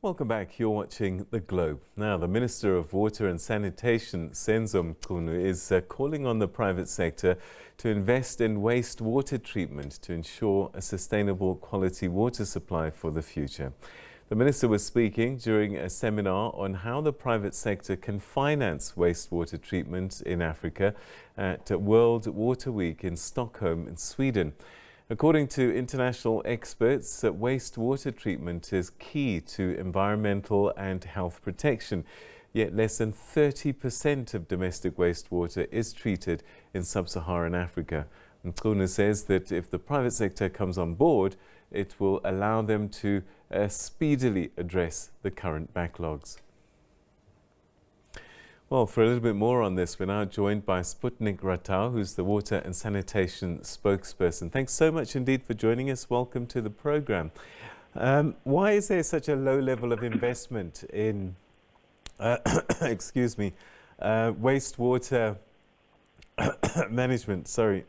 Welcome back. You're watching The Globe. Now, the Minister of Water and Sanitation, Senzo Mchunu, is calling on the private sector to invest in wastewater treatment to ensure a sustainable quality water supply for the future. The Minister was speaking during a seminar on how the private sector can finance wastewater treatment in Africa at World Water Week in Stockholm in Sweden. According to international experts, wastewater treatment is key to environmental and health protection, yet less than 30% of domestic wastewater is treated in sub-Saharan Africa. Mchunu says that if the private sector comes on board, it will allow them to speedily address the current backlogs. Well, for a little bit more on this, we're now joined by Sputnik Ratau, who's the Water and Sanitation spokesperson. Thanks so much indeed for joining us. Welcome to the program. Why is there such a low level of investment in, wastewater management? Sorry.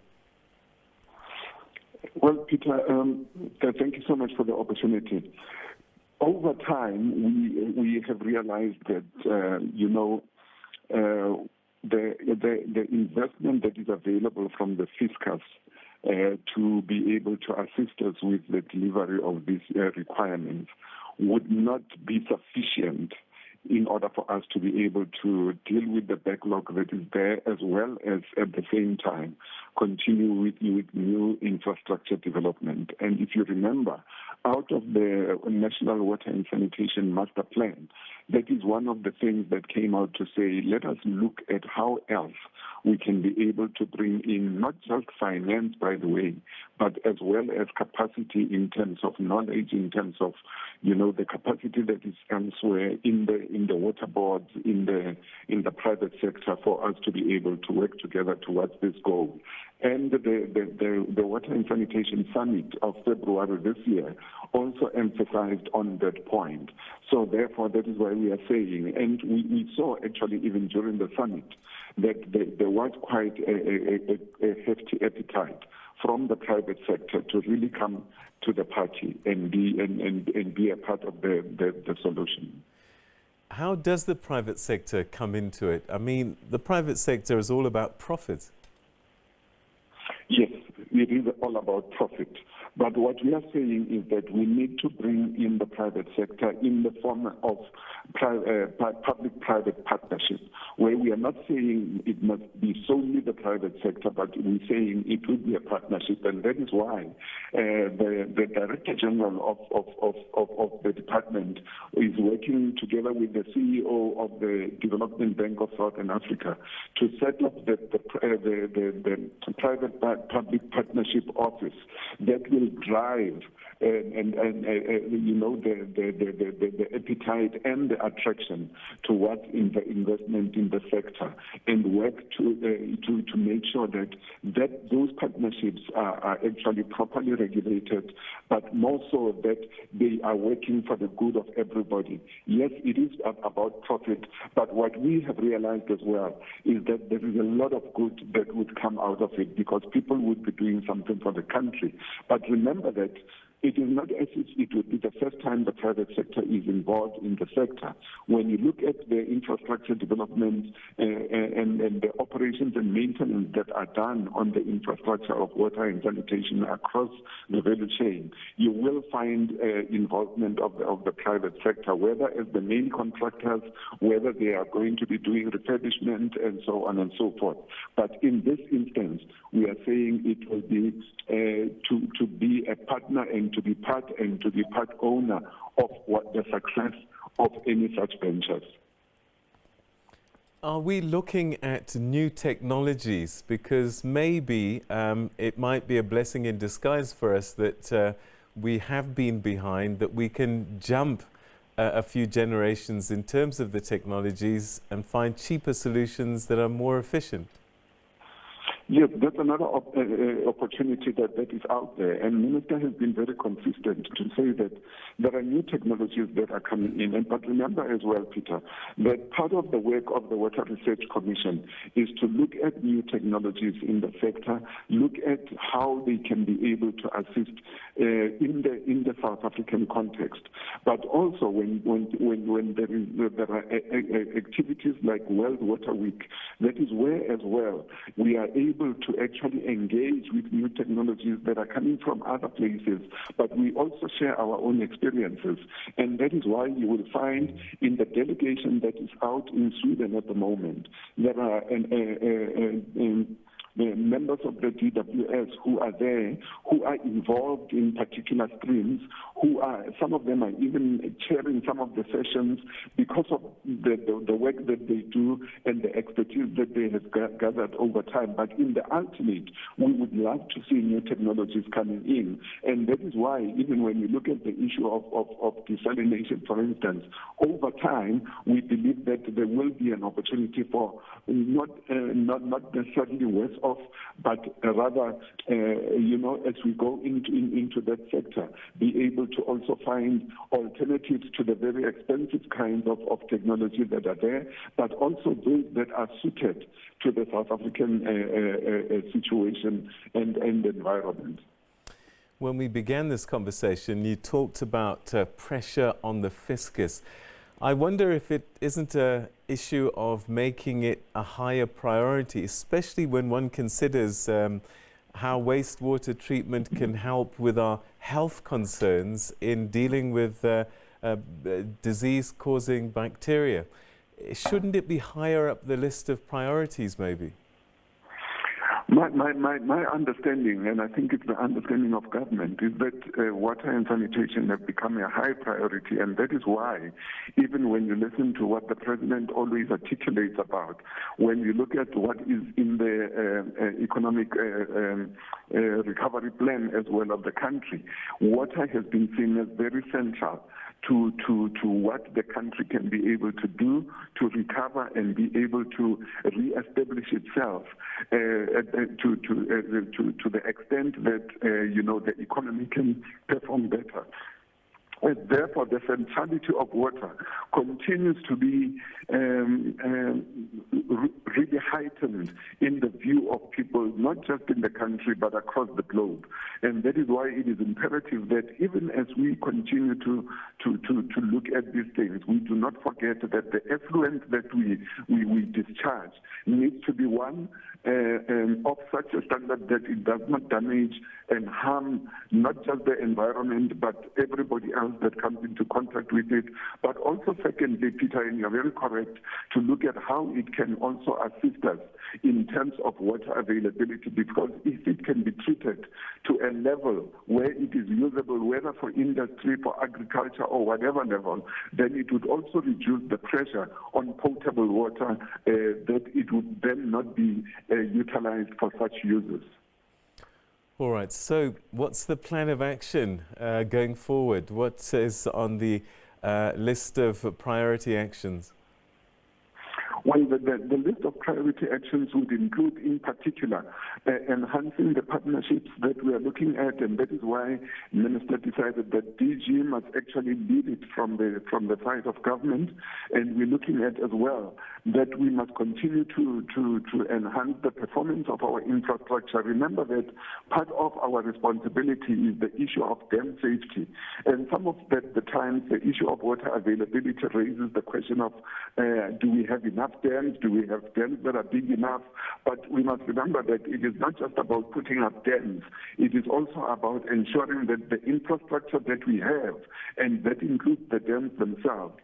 Well, Peter, thank you so much for the opportunity. Over time, we have realized that, the investment that is available from the Fiskus to be able to assist us with the delivery of these requirements would not be sufficient in order for us to be able to deal with the backlog that is there, as well as at the same time continue with new infrastructure development. And if you remember, out of the National Water and Sanitation Master Plan, that is one of the things that came out to say, let us look at how else we can be able to bring in not just finance, by the way, but as well as capacity in terms of knowledge, in terms of, the capacity that is elsewhere in the water boards, in the private sector, for us to be able to work together towards this goal. And the Water and Sanitation Summit of February this year also emphasized on that point. So therefore, that is why we are saying, and we saw actually even during the summit, that there was quite a hefty appetite from the private sector to really come to the party and be a part of the solution. How does the private sector come into it? I mean, the private sector is all about profit. Yes, it is all about profit. But what we are saying is that we need to bring in the private sector in the form of public-private partnership, where we are not saying it must be solely the private sector, but we're saying it will be a partnership. And that is why the Director General of the department is working together with the CEO of the Development Bank of Southern Africa to set up the private-public partnership office that will drive the appetite and the attraction towards investment in the sector, and work to make sure that those partnerships are actually properly regulated, but more so that they are working for the good of everybody. Yes, it is about profit, but what we have realized as well is that there is a lot of good that would come out of it, because people would be doing something for the country. But remember that it is not as if it would be the first time the private sector is involved in the sector. When you look at the infrastructure development and the operations and maintenance that are done on the infrastructure of water and sanitation across the value chain, you will find involvement of the private sector, whether as the main contractors, whether they are going to be doing refurbishment and so on and so forth. But in this instance, we are saying it will be to be a partner and to be part owner of what the success of any such ventures. Are we looking at new technologies? Because maybe it might be a blessing in disguise for us that we have been behind, that we can jump a few generations in terms of the technologies and find cheaper solutions that are more efficient. Yes, that's another opportunity that is out there. And the Minister has been very consistent to say that there are new technologies that are coming in. But remember as well, Peter, that part of the work of the Water Research Commission is to look at new technologies in the sector, look at how they can be able to assist in the South African context. But also when there are activities like World Water Week, that is where as well we are able to actually engage with new technologies that are coming from other places, but we also share our own experiences. And that is why you will find in the delegation that is out in Sweden at the moment, there are the members of the DWS who are there, who are involved in particular streams, some of them are even chairing some of the sessions because of the work that they do and the expertise that they have gathered over time. But in the ultimate, we would love to see new technologies coming in. And that is why, even when you look at the issue of desalination, for instance, over time, we believe that there will be an opportunity for not necessarily worse off, but rather, as we go into that sector, be able to also find alternatives to the very expensive kinds of technology that are there, but also those that are suited to the South African situation and environment. When we began this conversation, you talked about pressure on the Fiskus. I wonder if it isn't an issue of making it a higher priority, especially when one considers how wastewater treatment can help with our health concerns in dealing with disease-causing bacteria. Shouldn't it be higher up the list of priorities, maybe? My understanding, and I think it's the understanding of government, is that water and sanitation have become a high priority, and that is why, even when you listen to what the President always articulates about, when you look at what is in the economic recovery plan as well of the country, water has been seen as very central to what the country can be able to do to recover and be able to re-establish itself to the extent that the economy can perform better. And therefore, the centrality of water continues to be really heightened in the view of people, not just in the country, but across the globe. And that is why it is imperative that even as we continue to look at these things, we do not forget that the effluent that we discharge needs to be one of such a standard that it does not damage and harm not just the environment, but everybody else that comes into contact with it. But also, secondly, Peter, and you're very correct, to look at how it can also assist us in terms of water availability, because if it can be treated to a level where it is usable, whether for industry, for agriculture, or whatever level, then it would also reduce the pressure on potable water that it would then not be utilized for such uses. All right, so what's the plan of action going forward? What is on the list of priority actions? Well, the list of priority actions would include, in particular, enhancing the partnerships that we are looking at, and that is why the Minister decided that DG must actually lead it from the side of government. And we're looking at as well that we must continue to enhance the performance of our infrastructure. Remember that part of our responsibility is the issue of dam safety. And some of the times, the issue of water availability raises the question of do we have enough dams? Do we have dams that are big enough? But we must remember that it is not just about putting up dams. It is also about ensuring that the infrastructure that we have, and that includes the dams themselves,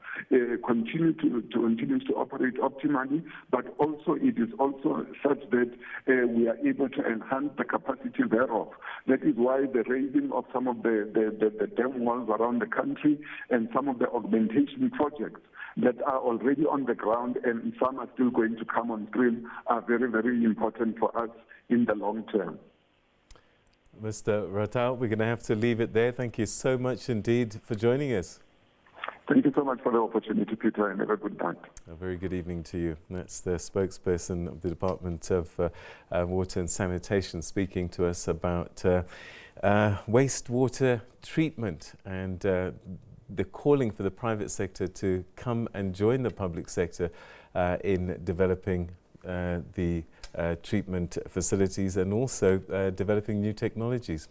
continues to operate optimally, but also it is also such that we are able to enhance the capacity thereof. That is why the raising of some of the dam walls around the country and some of the augmentation projects that are already on the ground and some are still going to come on stream are very, very important for us in the long term. Mr. Ratau, we're going to have to leave it there. Thank you so much indeed for joining us. Thank you so much for the opportunity, Peter, and have a good night. A very good evening to you. That's the spokesperson of the Department of Water and Sanitation speaking to us about wastewater treatment and the calling for the private sector to come and join the public sector in developing the treatment facilities and also developing new technologies.